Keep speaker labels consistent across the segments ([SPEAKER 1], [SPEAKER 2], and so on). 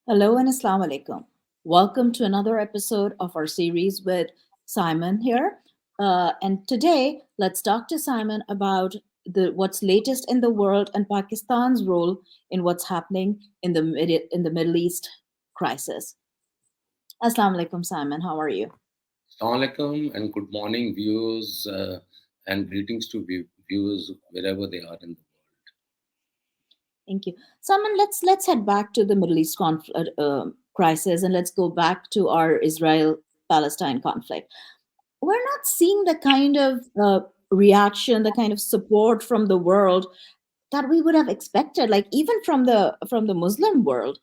[SPEAKER 1] Hello and Assalamu alaikum. Welcome to another episode of our series with Simon here. And today, let's talk to Simon about what's latest in the world and Pakistan's role in what's happening in the Middle East crisis. Assalamu alaikum, Simon. How are you?
[SPEAKER 2] Assalamu alaikum and good morning, viewers, and greetings to viewers wherever they are in the world.
[SPEAKER 1] Thank you, Simon. Let's head back to the Middle East crisis and let's go back to our Israel-Palestine conflict. We're not seeing the kind of reaction, the kind of support from the world that we would have expected, like even from the Muslim world.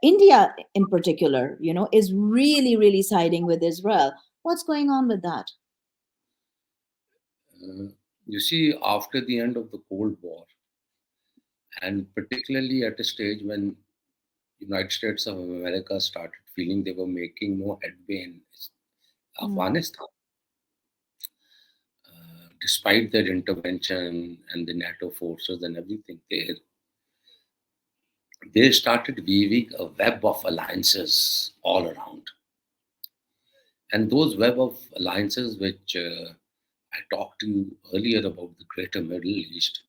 [SPEAKER 1] India in particular, is really siding with Israel. What's going on with that?
[SPEAKER 2] Uh, you see, after the end of the Cold War, and particularly at a stage when United States of America started feeling they were making no headway in
[SPEAKER 1] Mm,
[SPEAKER 2] Afghanistan, despite their intervention and the NATO forces and everything there, they started weaving a web of alliances all around. And those web of alliances, which I talked to you earlier about the greater Middle East,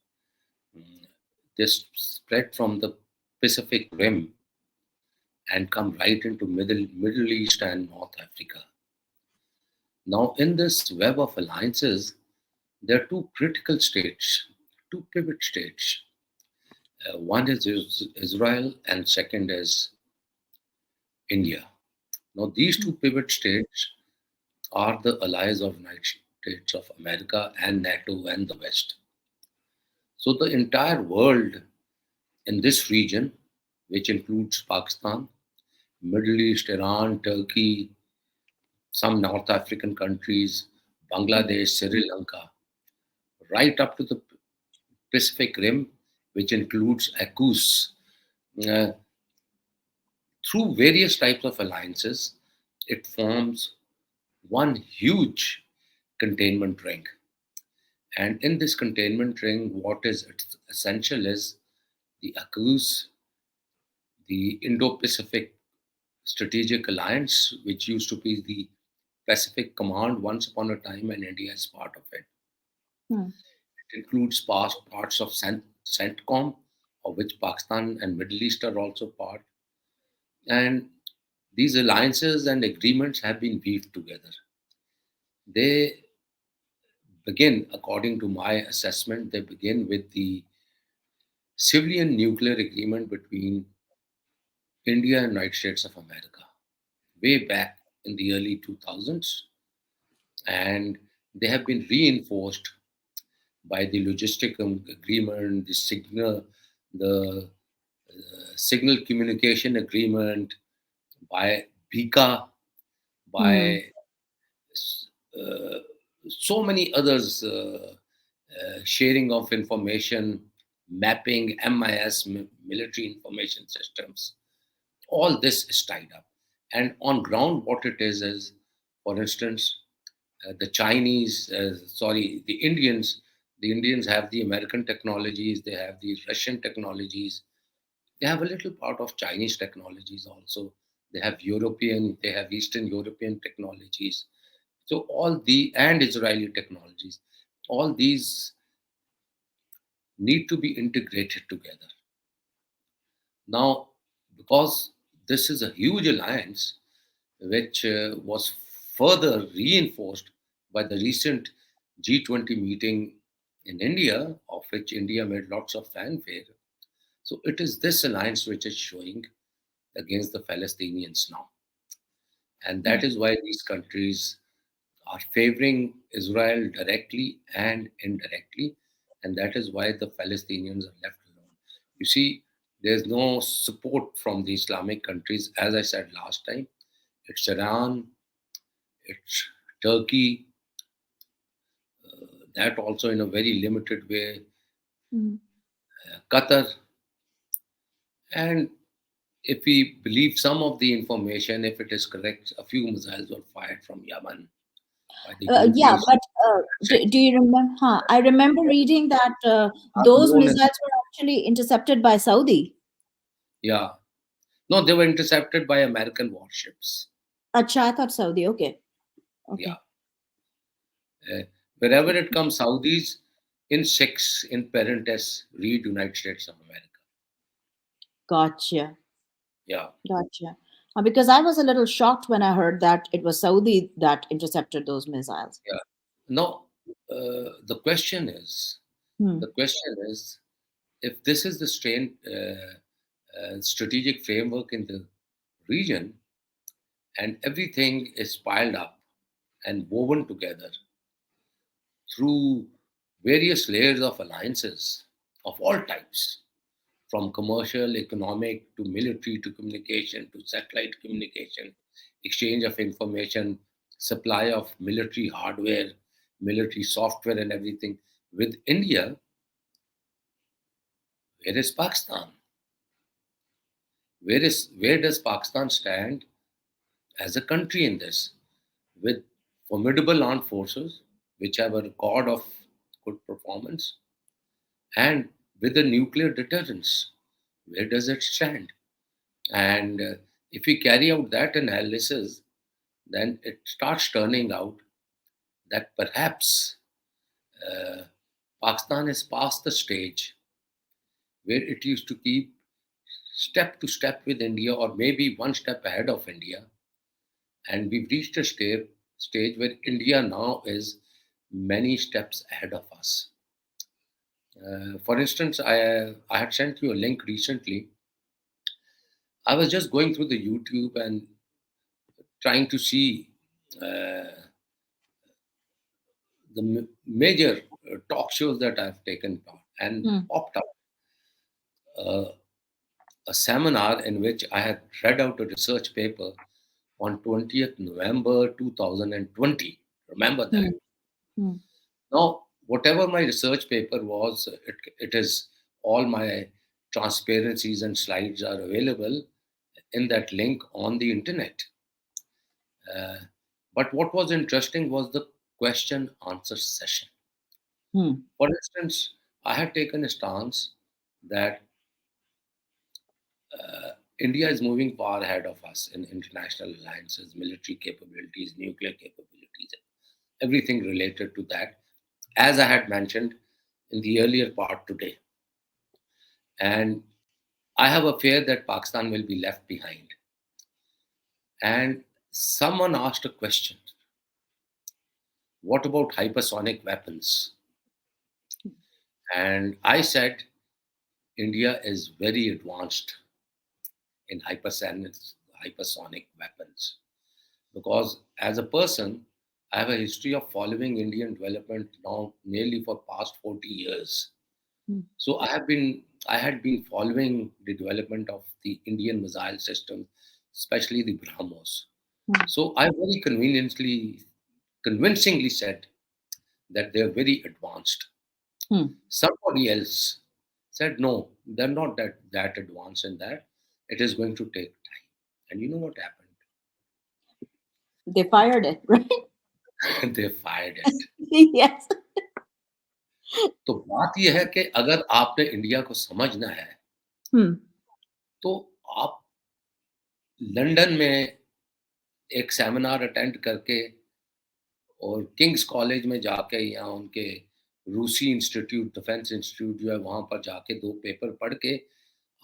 [SPEAKER 2] mm, they spread from the Pacific Rim and come right into Middle East and North Africa. Now, in this web of alliances, there are two critical states, two pivot states. One is Israel, and second is India. Now, these two pivot states are the allies of United States of America and NATO and the West. So the entire world in this region, which includes Pakistan, Middle East, Iran, Turkey, some North African countries,
[SPEAKER 1] mm,
[SPEAKER 2] Bangladesh, Sri Lanka, right up to the Pacific Rim, which includes ACUS, uh, through various types of alliances, it forms one huge containment ring. And in this containment ring, what is essential is the ACUS, the Indo-Pacific Strategic Alliance, which used to be the Pacific Command once upon a time, and India is part of it.
[SPEAKER 1] mm,
[SPEAKER 2] It includes past parts of CENTCOM, of which Pakistan and Middle East are also part. And these alliances and agreements have been weaved together. They begin, according to my assessment, they begin with the civilian nuclear agreement between India and United States of America, way back in the early 2000s, and they have been reinforced by the logistic agreement, the signal communication agreement, by BECCA,
[SPEAKER 1] mm,
[SPEAKER 2] by uh, so many others, sharing of information, mapping, MIS, military information systems. All this is tied up. And on ground, what it is, for instance, the Indians have the American technologies, they have the Russian technologies, they have a little part of Chinese technologies also. They have Eastern European technologies. So and Israeli technologies, all these need to be integrated together. Now, because this is a huge alliance, which was further reinforced by the recent G20 meeting in India, of which India made lots of fanfare. So it is this alliance which is showing against the Palestinians now. And that
[SPEAKER 1] mm.
[SPEAKER 2] is why these countries are favoring Israel directly and indirectly. And that is why the Palestinians are left alone. You see, there's no support from the Islamic countries, as I said last time. It's Iran, it's Turkey, that also in a very limited way,
[SPEAKER 1] Mm.
[SPEAKER 2] Qatar. And if we believe some of the information, if it is correct, a few missiles were fired from Yemen by the
[SPEAKER 1] Yeah,
[SPEAKER 2] Houthis.
[SPEAKER 1] but do you remember? Huh, I remember reading that those
[SPEAKER 2] Known
[SPEAKER 1] missiles
[SPEAKER 2] as,
[SPEAKER 1] were actually intercepted by Saudi.
[SPEAKER 2] yeah, No, they were intercepted by American warships.
[SPEAKER 1] Acha, I thought Saudi. Okay.
[SPEAKER 2] Yeah.
[SPEAKER 1] Okay.
[SPEAKER 2] Wherever it comes, Saudis in six in parentes read United States of America.
[SPEAKER 1] Gotcha.
[SPEAKER 2] Yeah.
[SPEAKER 1] Gotcha. Because I was a little shocked when I heard that it was Saudi that intercepted those missiles.
[SPEAKER 2] Yeah. Now, the question is,
[SPEAKER 1] Hmm.
[SPEAKER 2] the question is, if this is the strategic framework in the region, and everything is piled up and woven together through various layers of alliances of all types, from commercial, economic, to military, to communication, to satellite communication, exchange of information, supply of military hardware, military software, and everything. With India, where is Pakistan? Where does Pakistan stand as a country in this? With formidable armed forces, which have a record of good performance, and with the nuclear deterrence, where does it stand? And if we carry out that analysis, then it starts turning out that perhaps uh, Pakistan is past the stage where it used to keep step to step with India, or maybe one step ahead of India. And we've reached a stage where India now is many steps ahead of us. For instance, I had sent you a link recently. I was just going through the YouTube and trying to see uh, the major talk shows that I've taken part, and
[SPEAKER 1] Hmm.
[SPEAKER 2] popped up uh, a seminar in which I had read out a research paper on 20th November 2020. Remember that.
[SPEAKER 1] Hmm. Hmm.
[SPEAKER 2] Now, whatever my research paper was, it is all my transparencies and slides are available in that link on the internet. Uh, but what was interesting was the question answer session.
[SPEAKER 1] Hmm.
[SPEAKER 2] For instance, I had taken a stance that India is moving far ahead of us in international alliances, military capabilities, nuclear capabilities, everything related to that, as I had mentioned in the earlier part today. And I have a fear that Pakistan will be left behind. And someone asked a question: what about hypersonic weapons? And I said, India is very advanced in hypersonic weapons. Because as a person, I have a history of following Indian development now nearly for past 40 years.
[SPEAKER 1] Hmm.
[SPEAKER 2] So I had been following the development of the Indian missile system, especially the BrahMos.
[SPEAKER 1] Hmm.
[SPEAKER 2] So I very convincingly said that they're very advanced.
[SPEAKER 1] Hmm.
[SPEAKER 2] Somebody else said, no, they're not that advanced in that. It is going to take time. And you know what happened?
[SPEAKER 1] They fired it, right?
[SPEAKER 2] They fired it.
[SPEAKER 1] Yes.
[SPEAKER 2] तो बात यह है कि अगर आपने India को समझना है,
[SPEAKER 1] Hmm.
[SPEAKER 2] तो आप लंदन में एक सेमिनार अटेंड करके और किंग्स कॉलेज में जाके या उनके रूसी इंस्टीट्यूट, डिफेंस इंस्टीट्यूट जो है वहाँ पर जाके 2 पेपर पढ़ के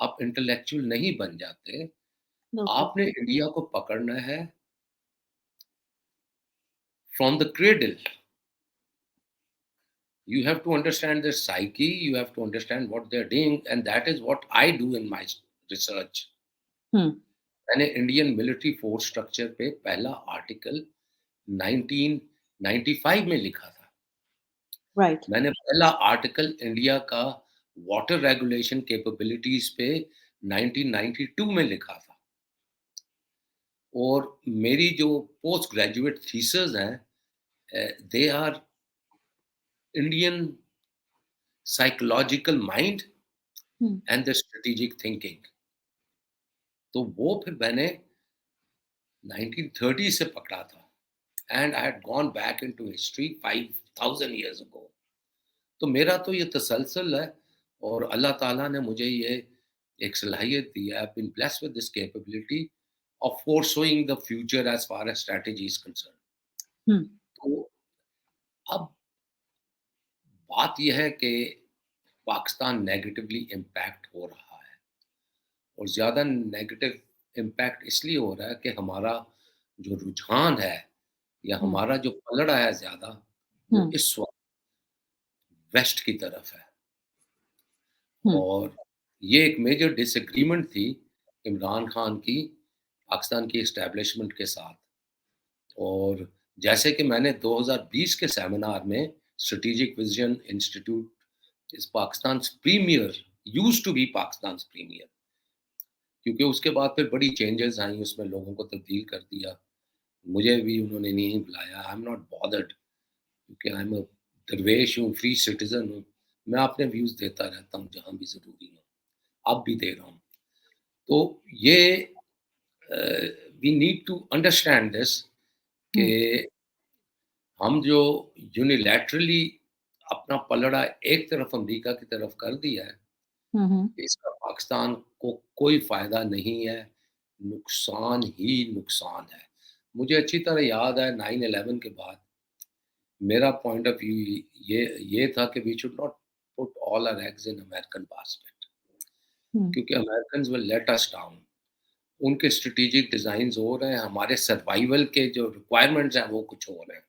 [SPEAKER 2] आप इंटेलेक्चुअल नहीं बन जाते।
[SPEAKER 1] Okay.
[SPEAKER 2] आपने इंडिया को पकड़ना है from the cradle. You have to understand their psyche, you have to understand what they're doing, and that is what I do in my research.
[SPEAKER 1] Hmm.
[SPEAKER 2] मैंने इंडियन मिलिट्री फोर्स स्ट्रक्चर पे पहला article 1995 में लिखा था।
[SPEAKER 1] Right.
[SPEAKER 2] मैंने पहला article India का water regulation capabilities पे 1992 में लिखा था। और मेरी जो पोस्ट ग्रेजुएट थीसिस हैं, they are Indian psychological mind
[SPEAKER 1] Hmm.
[SPEAKER 2] And the strategic thinking. तो वो फिर मैंने 1930 से पकड़ा था, and I had gone back into history 5000 years ago. तो मेरा तो ये तसलसल है, और अल्लाह ताला ने मुझे ये एक सलाहियत दी है, I've been blessed with this capability of foreseeing the future as far as strategy is concerned.
[SPEAKER 1] Hmm.
[SPEAKER 2] तो अब बात यह है कि पाकिस्तान नेगेटिवली इम्पैक्ट हो रहा है, और ज़्यादा नेगेटिव इम्पैक्ट इसलिए हो रहा है कि हमारा जो रुझान है या
[SPEAKER 1] Hmm.
[SPEAKER 2] हमारा जो पलड़ा है ज़्यादा, वो
[SPEAKER 1] Hmm.
[SPEAKER 2] इस वक्त वेस्ट की तरफ है।
[SPEAKER 1] Hmm.
[SPEAKER 2] और ये एक मेजर डिसएग्रीमेंट थी इमरान खान की पाकिस्तान की एस्टैब्लिशमेंट के साथ। और जैसे कि मैंने 2020 के सेमिनार में strategic vision institute is Pakistan premier used to be Pakistan premier, क्योंकि उसके बाद फिर बड़ी चेंजेस आई, उसमें लोगों को तब्दील कर दिया, मुझे भी उन्होंने नहीं बुलाया। आई एम नॉट बॉदर्ड, क्योंकि आई एम अ दरवेश हूँ, फ्री सिटीजन हूँ, मैं अपने व्यूज़ देता रहता हूँ जहाँ भी ज़रूरी हो, अब भी दे रहा हूँ। तो ये we need to understand this कि
[SPEAKER 1] Hmm.
[SPEAKER 2] हम जो यूनिलैटरली अपना पलड़ा एक तरफ अमेरिका की तरफ कर दिया है,
[SPEAKER 1] Hmm.
[SPEAKER 2] इसका पाकिस्तान को कोई फ़ायदा नहीं है, नुकसान ही नुकसान है। मुझे अच्छी तरह याद है 9/11 के बाद मेरा पॉइंट ऑफ व्यू ये था कि we should not put all our eggs in American basket,
[SPEAKER 1] Hmm.
[SPEAKER 2] क्योंकि Americans will let us down. उनके स्ट्रेटेजिक डिज़ाइन्स हो रहे हैं, हमारे सर्वाइवल के जो रिक्वायरमेंट्स हैं वो कुछ हो रहे हैं।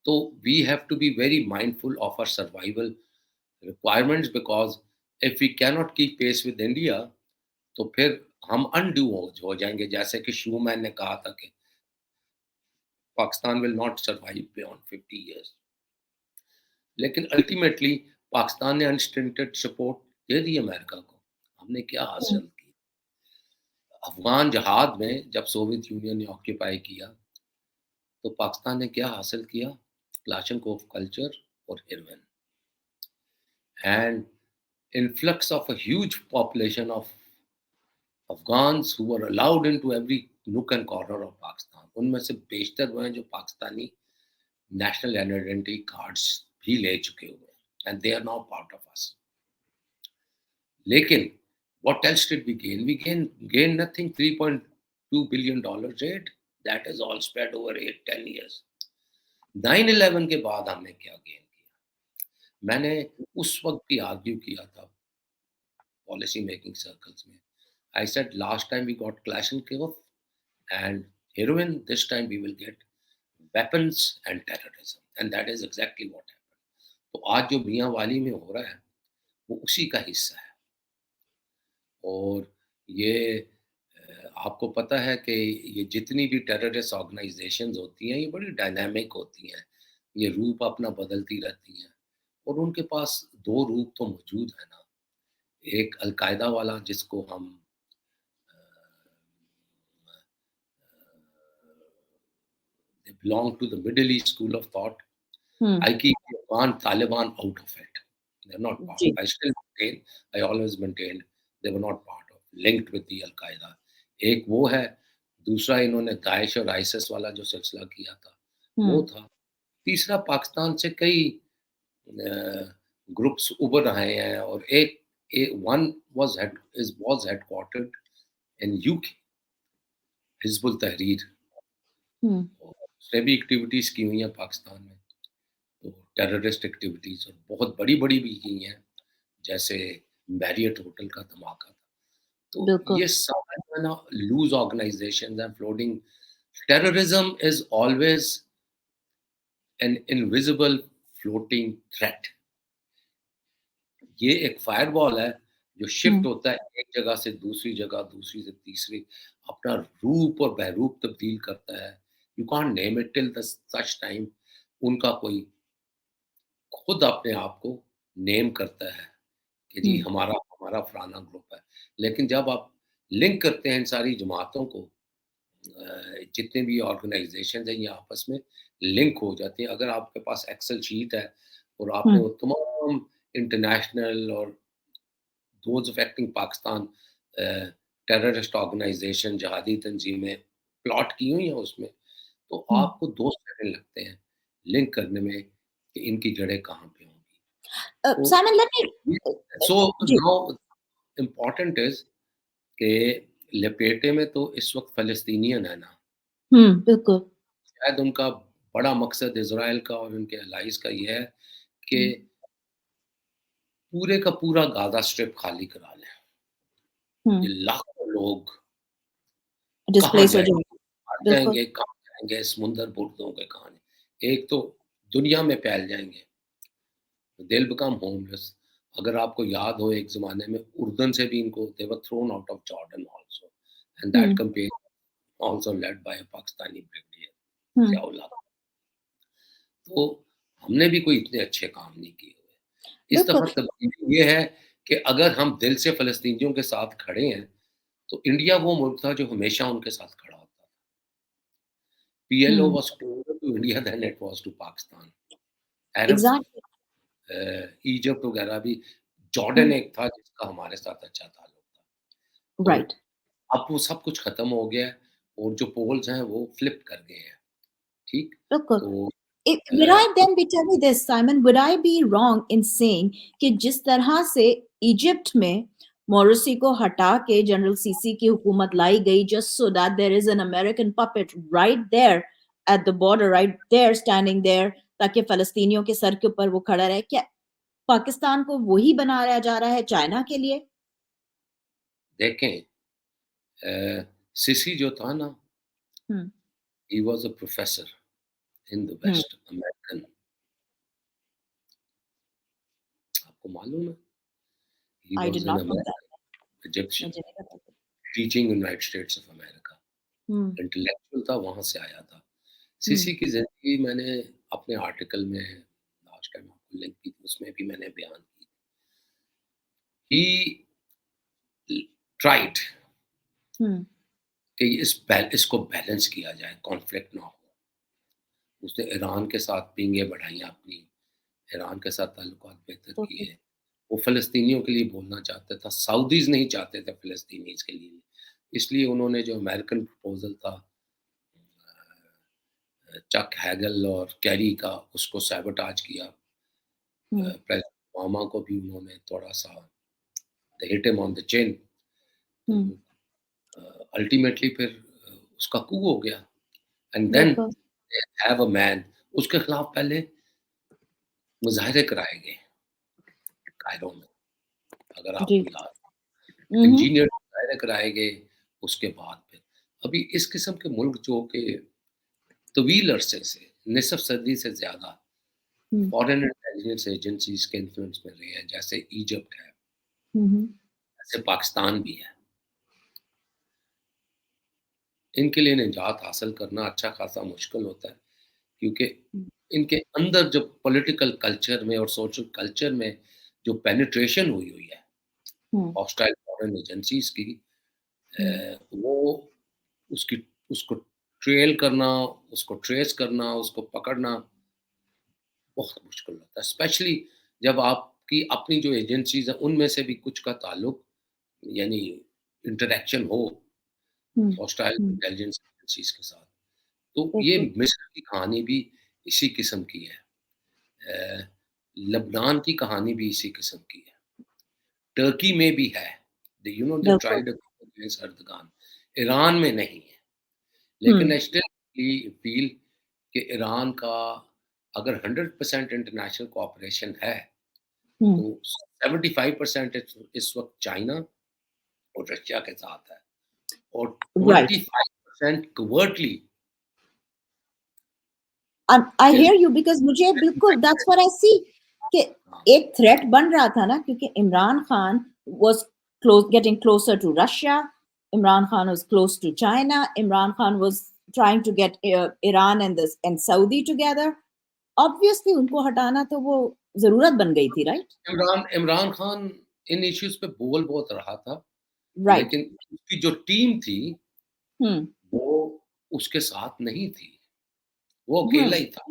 [SPEAKER 2] तो we have to be very mindful of our survival requirements, because if we cannot keep pace with India, तो फिर हम अनडू हो जाएँगे। जैसे कि शूमैन ने कहा था कि Pakistan will not survive beyond 50 years. लेकिन अल्टीमेटली पाकिस्तान ने अनस्टिंटेड सपोर्ट दे दी अमेरिका को। हमने क्या
[SPEAKER 1] Hmm.
[SPEAKER 2] हासिल किया? अफ़गान जहाद में जब सोवियत यूनियन ने ऑक्यूपाई किया, तो पाकिस्तान ने क्या हासिल किया? क्लाशनकोव कल्चर और heroin, and influx of a huge population of Afghans who were allowed into every nook and corner of Pakistan. उनमें से बेशतर वो हैं जो पाकिस्तानी नेशनल आइडेंटिटी कार्ड्स भी ले चुके हुए हैं, and they are now part of us. लेकिन what else did we gain? We gain nothing. $3.2 billion aid, that is all spread over 8-10 years. 9/11 के बाद हमने क्या गेन किया? मैंने उस वक्त भी आर्ग्यू किया था पॉलिसी मेकिंग सर्कल्स में। I said last time we got Kalashnikov and heroin, this time we will get weapons and terrorism, and that is exactly what happened. तो आज जो मियाँ वाली में हो रहा है वो उसी का हिस्सा है। और ये आपको पता है कि ये जितनी भी टेररिस्ट ऑर्गेनाइजेशंस होती हैं ये बड़ी डायनामिक होती हैं, ये रूप अपना बदलती रहती हैं, और उनके पास दो रूप तो मौजूद है ना। एक अलकायदा वाला जिसको हम they belong to the Middle East school of thought.
[SPEAKER 1] Hmm.
[SPEAKER 2] I keep the Afghan Taliban out of it. They're not part.
[SPEAKER 1] Ji.
[SPEAKER 2] I still maintain, I always maintained they were not part of, linked with the Al-Qaeda. एक वो है, दूसरा इन्होंने Daesh और ISS वाला जो सिलसिला किया था, वो
[SPEAKER 1] Hmm.
[SPEAKER 2] था। तीसरा पाकिस्तान से कई ग्रुप्स उभर रहे हैं, और एक one was headquartered in UK, Hizbul तहरीर,
[SPEAKER 1] Hmm.
[SPEAKER 2] और उसने भी एक्टिविटीज़ की हुई हैं पाकिस्तान में। तो टेररिस्ट एक्टिविटीज़ और बहुत बड़ी-बड़ी भी की हैं, जैसे मैरियट होटल का धमाका था। तो
[SPEAKER 1] बिल्कुल.
[SPEAKER 2] ये सारा जो है ना loose organisations and floating terrorism is always an invisible floating threat. ये एक फायरवॉल है जो शिफ्ट
[SPEAKER 1] Hmm.
[SPEAKER 2] होता है एक जगह से दूसरी जगह, दूसरी से तीसरी, अपना रूप और बहरूप तब्दील करता है। You can't name it till the such time उनका कोई खुद अपने आप को नेम करता है कि जी
[SPEAKER 1] Hmm.
[SPEAKER 2] हमारा हमारा फलाना ग्रुप है। लेकिन जब आप लिंक करते हैं इन सारी जमातों को, जितने भी ऑर्गेनाइजेशन हैं ये आपस में लिंक हो जाते हैं। अगर आपके पास एक्सेल शीट है और आपने
[SPEAKER 1] Hmm.
[SPEAKER 2] वो तमाम इंटरनेशनल और those affecting Pakistan terrorist organisation, जिहादी तंजीमें प्लॉट की हुई हैं उसमें, तो
[SPEAKER 1] Hmm.
[SPEAKER 2] आपको 2 सेकंड लगते हैं लिंक करने में कि इनकी जड़ें कहाँ पे होंगी। तो
[SPEAKER 1] Simon, let me.
[SPEAKER 2] ये
[SPEAKER 1] uh,
[SPEAKER 2] सो
[SPEAKER 1] जी.
[SPEAKER 2] नाउ इम्पॉर्टेंट इज कि लपेटे में तो इस वक्त फ़लस्तीनियन है ना,
[SPEAKER 1] बिल्कुल।
[SPEAKER 2] शायद उनका बड़ा मकसद इज़राइल का और उनके अलाइज़ का ये है कि पूरे का पूरा गाज़ा स्ट्रिप खाली करा लें। ये लाखों लोग कहाँ
[SPEAKER 1] डिस्प्लेस हो
[SPEAKER 2] जाएँगे?
[SPEAKER 1] जाएंगे।
[SPEAKER 2] मर
[SPEAKER 1] बिल्कुल।
[SPEAKER 2] जाएँगे, कहाँ जाएँगे? समुंदर बुर्द होंगे कहाँ? एक तो दुनिया में फैल जाएँगे, दे विल बिकम होमलेस। अगर आपको याद हो एक ज़माने में उर्दन से भी इनको they were thrown out of Jordan also and that campaign also led by a Pakistani brigadier Ziaullah. तो हमने भी कोई इतने अच्छे काम नहीं किए हुए। इस
[SPEAKER 1] बिल्कुल।
[SPEAKER 2] दफ़ा तब्दीली ये है कि अगर हम दिल से फ़लस्तीनियों के साथ खड़े हैं, तो इंडिया वो मुल्क था जो हमेशा उनके साथ खड़ा होता था। PLO was closer to India than it was to Pakistan. Arabs
[SPEAKER 1] exactly.
[SPEAKER 2] Egypt वगैरह भी, जॉर्डन एक था जिसका हमारे साथ अच्छा ताल्लुक था। तो
[SPEAKER 1] राइट।
[SPEAKER 2] अब वो सब कुछ खत्म हो गया है और जो पोल्स हैं वो फ्लिप कर गए हैं, ठीक?
[SPEAKER 1] बिल्कुल।
[SPEAKER 2] तो
[SPEAKER 1] Would
[SPEAKER 2] a,
[SPEAKER 1] I then be tell me this, Simon? Would I be wrong in saying कि जिस तरह से इजिप्ट में मोरसी को हटा के जनरल सीसी की हुकूमत लाई गई just so that there is an American puppet right there at the border, right there standing there, ताकि फलस्तीनियों के सर के ऊपर वो खड़ा रहे, क्या पाकिस्तान को वही बनाया जा रहा है चाइना के लिए?
[SPEAKER 2] देखें, सिसी जो था ना,
[SPEAKER 1] hmm.
[SPEAKER 2] He was a professor in the
[SPEAKER 1] hmm.
[SPEAKER 2] West American, आपको मालूम है? He
[SPEAKER 1] I did
[SPEAKER 2] was an
[SPEAKER 1] not know that.
[SPEAKER 2] American Egyptian
[SPEAKER 1] मुझे नहीं पता था।
[SPEAKER 2] Teaching in United States of America.
[SPEAKER 1] Hmm.
[SPEAKER 2] Intellectual था, वहाँ से आया था।
[SPEAKER 1] हम्म।
[SPEAKER 2] सीसी की ज़िंदगी मैंने अपने आर्टिकल में लास्ट टाइम आपको लिंक की थी, उसमें भी मैंने बयान की। ही ट्राइड
[SPEAKER 1] हम्म।
[SPEAKER 2] कि इसको बैलेंस किया जाए, कॉन्फ्लिक्ट ना हो। उसने ईरान के साथ पींगे बढ़ाई अपनी, ईरान के साथ ताल्लुकात बेहतर
[SPEAKER 1] ओके।
[SPEAKER 2] किए। वो फ़लस्तीनियों के लिए बोलना चाहता था, सऊदीज़ नहीं चाहते थे फ़लस्तीनीज़ के लिए। इसलिए उन्होंने जो अमेरिकन प्रपोज़ल था चक हैगल और कैरी का, उसको सैबोटाज किया।
[SPEAKER 1] हम्म।
[SPEAKER 2] प्रेज़िडेंट ओबामा को भी उन्होंने थोड़ा-सा दे hit him on the chin. तो
[SPEAKER 1] हम्म।
[SPEAKER 2] अल्टीमेटली फिर उसका कू हो गया एंड देन
[SPEAKER 1] बिल्कुल।
[SPEAKER 2] They have a man. उसके खिलाफ पहले मुज़ाहरे कराए गए कायरो में, अगर
[SPEAKER 1] जी।
[SPEAKER 2] आपको याद हो।
[SPEAKER 1] हम्म।
[SPEAKER 2] इंजीनियर मुज़ाहरे कराए गए, उसके बाद फिर अभी इस किस्म के मुल्क जो कि तवील अरसे से, निसफ़ सदी से ज़्यादा
[SPEAKER 1] हम्म।
[SPEAKER 2] फॉरेन इंटेलिजेंस एजेंसीज़ के इन्फ्लुएंस में रहे हैं, जैसे इजिप्ट है,
[SPEAKER 1] हम्म।
[SPEAKER 2] जैसे पाकिस्तान भी है। इनके लिए निजात हासिल करना अच्छा खासा मुश्किल होता है, क्योंकि इनके अंदर जो पॉलिटिकल कल्चर में और सोशल कल्चर में जो पेनिट्रेशन हुई हुई है
[SPEAKER 1] हम्म।
[SPEAKER 2] हॉस्टाइल फॉरेन एजेंसीज़ की,
[SPEAKER 1] हम्म।
[SPEAKER 2] वो उसकी उसको ट्रेल करना, उसको ट्रेस करना, उसको पकड़ना बहुत मुश्किल होता है। स्पेशली जब आपकी अपनी जो एजेंसीज़ हैं, उनमें से भी कुछ का ताल्लुक यानी इंटरैक्शन हो
[SPEAKER 1] हम्म।
[SPEAKER 2] हॉस्टाइल
[SPEAKER 1] हम्म।
[SPEAKER 2] इंटेलिजेंस एजेंसीज़ के साथ। तो ये
[SPEAKER 1] बिल्कुल।
[SPEAKER 2] मिस्र की कहानी भी इसी किस्म की है। अ, लबनान की कहानी भी इसी किस्म की है। टर्की में भी है। दे
[SPEAKER 1] बिल्कुल।
[SPEAKER 2] Tried against अर्दगान। ईरान में नहीं है। लेकिन
[SPEAKER 1] हम्म।
[SPEAKER 2] आई स्टिल फील कि ईरान का अगर 100% इंटरनेशनल कोऑपरेशन है,
[SPEAKER 1] हम्म।
[SPEAKER 2] तो 75% इस वक़्त चाइना और रशिया के साथ है और
[SPEAKER 1] right.
[SPEAKER 2] 25% covertly
[SPEAKER 1] I
[SPEAKER 2] is
[SPEAKER 1] here you because मुझे बिल्कुल दैट्स व्हाट आई सी कि
[SPEAKER 2] हाँ,
[SPEAKER 1] एक थ्रेट बन रहा था ना, क्योंकि Imran Khan was close getting closer to Russia. Imran Khan was close to China. Imran Khan was trying to get Iran and Saudi together. Obviously उनको हटाना तो वो जरूरत बन गई थी, राइट?
[SPEAKER 2] इमरान खान इन इश्यूज़ पे बोल बहुत रहा था,
[SPEAKER 1] राइट।
[SPEAKER 2] लेकिन उसकी जो टीम थी,
[SPEAKER 1] हम्म।
[SPEAKER 2] वो उसके साथ नहीं थी, वो अकेला
[SPEAKER 1] हम्म।
[SPEAKER 2] ही था।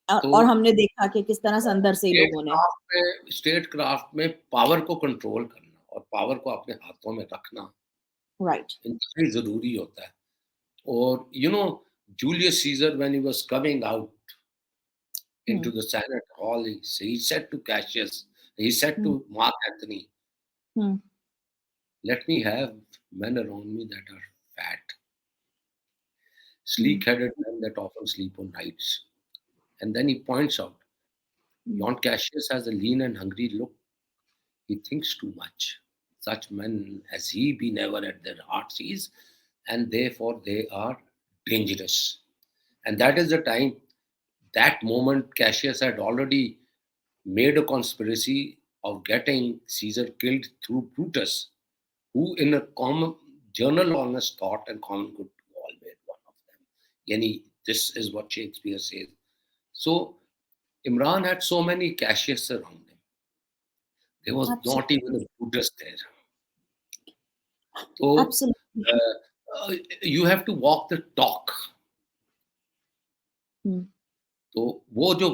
[SPEAKER 2] तो
[SPEAKER 1] और हमने देखा कि किस तरह से अंदर से ही लोगों ने।
[SPEAKER 2] स्टेट क्राफ्ट में पावर को कंट्रोल करना और पावर को अपने हाथों में रखना
[SPEAKER 1] राइट।
[SPEAKER 2] इंतहाई ज़रूरी होता है। और Julius Caesar when he was coming out into
[SPEAKER 1] hmm.
[SPEAKER 2] the Senate hall, he said to Cassius, He said
[SPEAKER 1] Hmm.
[SPEAKER 2] to Mark Anthony,
[SPEAKER 1] Hmm.
[SPEAKER 2] let me have men around me that are fat,
[SPEAKER 1] Hmm.
[SPEAKER 2] sleek-headed men that often sleep on nights. And then he points out,
[SPEAKER 1] Hmm.
[SPEAKER 2] John Cassius has a lean and hungry look. He thinks too much. Such men as he be never at their heart's ease, and therefore they are dangerous. And that is the time, that moment, Cassius had already made a conspiracy of getting Caesar killed through Brutus, who in a common journal honest thought and common good to all made one of them. Yani, this is what Shakespeare says. So Imran had so many Cassius around him. There was not even
[SPEAKER 1] Absolutely.
[SPEAKER 2] a Brutus there. So
[SPEAKER 1] Absolutely.
[SPEAKER 2] you have to walk the talk.
[SPEAKER 1] Hmm.
[SPEAKER 2] तो वो जो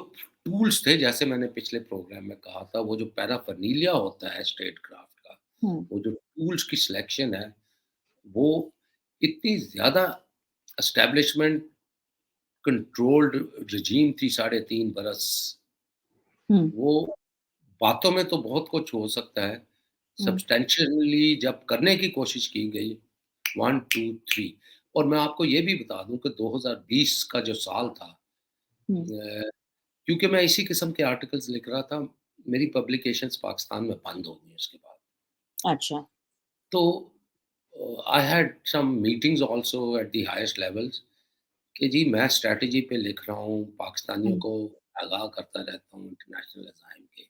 [SPEAKER 2] tools थे, जैसे मैंने पिछले programme में कहा था, वो जो पैराफर्नीलिया होता है स्टेट क्राफ्ट का,
[SPEAKER 1] Hmm.
[SPEAKER 2] वो जो टूल्स की सिलेक्शन है, वो इतनी ज़्यादा एस्टेब्लिशमेंट कंट्रोल्ड रिजीम थी 3.5 बरस।
[SPEAKER 1] Hmm.
[SPEAKER 2] वो बातों में तो बहुत कुछ हो सकता है,
[SPEAKER 1] Hmm.
[SPEAKER 2] सब्सटेंशियली जब करने की कोशिश की गई 1, 2, 3। और मैं आपको ये भी बता दूं कि 2020 का जो साल था,
[SPEAKER 1] Hmm.
[SPEAKER 2] क्योंकि मैं इसी किस्म के आर्टिकल्स लिख रहा था, मेरी पब्लिकेशंस पाकिस्तान में बंद हो गई उसके बाद।
[SPEAKER 1] अच्छा।
[SPEAKER 2] तो I had some meetings also at the highest levels कि जी मैं स्ट्रैटेजी पे लिख रहा हूँ, पाकिस्तानियों
[SPEAKER 1] Hmm.
[SPEAKER 2] को आगाह करता रहता हूँ इंटरनेशनल अज़ाइम के।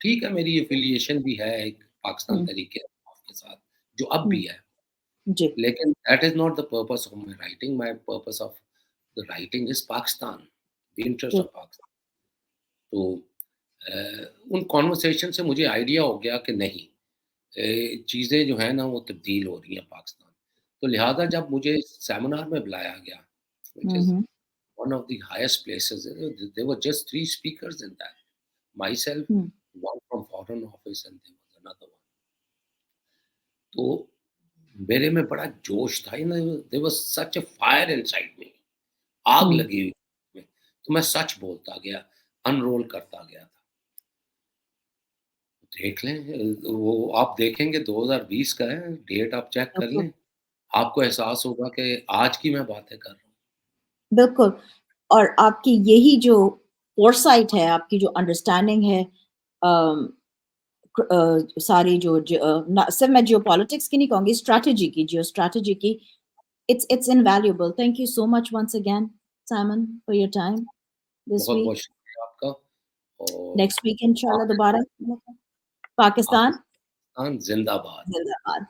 [SPEAKER 2] ठीक है, मेरी एफ़िलिएशन भी है एक पाकिस्तान
[SPEAKER 1] Hmm.
[SPEAKER 2] तहरीक-ए-इंसाफ के साथ, जो अब
[SPEAKER 1] Hmm.
[SPEAKER 2] भी है।
[SPEAKER 1] जी।
[SPEAKER 2] लेकिन that is not the purpose of my purpose of the writing is Pakistan, the interest
[SPEAKER 1] जी।
[SPEAKER 2] ऑफ पाकिस्तान। तो उन कॉन्वर्सेशन से मुझे आइडिया हो गया कि नहीं, चीज़ें जो हैं ना वो तब्दील हो रही हैं पाकिस्तान। तो लिहाज़ा जब मुझे सेमिनार में बुलाया गया, which is
[SPEAKER 1] Mhm.
[SPEAKER 2] one of the highest places, there were just 3 speakers in that. Myself,
[SPEAKER 1] Hmm.
[SPEAKER 2] one from Foreign Office, and there was another one. तो मेरे में बड़ा जोश था, there was such a fire inside me, आग
[SPEAKER 1] Hmm.
[SPEAKER 2] लगी हुई में। तो मैं सच बोलता गया, अनरोल करता गया था। देख लें, वो आप देखेंगे 2020 का है, डेट आप चेक कर
[SPEAKER 1] बिल्कुल,
[SPEAKER 2] लें, आपको एहसास होगा कि आज की मैं बातें कर रहा हूँ।
[SPEAKER 1] बिल्कुल। और आपकी यही जो फ़ोरसाइट है, आपकी जो अंडरस्टैंडिंग है अम, सारी जो ना सिर्फ मैं जियोपॉलिटिक्स की नहीं कहूँगी, स्ट्रैटेजी की, जियो स्ट्रैटेजी की, it's invaluable. Thank you so much once again, Simon, for your time this week.
[SPEAKER 2] बहुत-बहुत शुक्रिया आपका और
[SPEAKER 1] Next week इंशाल्लाह
[SPEAKER 2] पाक
[SPEAKER 1] दोबारा पाकिस्तान
[SPEAKER 2] पाकिस्तान ज़िंदाबाद।
[SPEAKER 1] जिंदाबाद।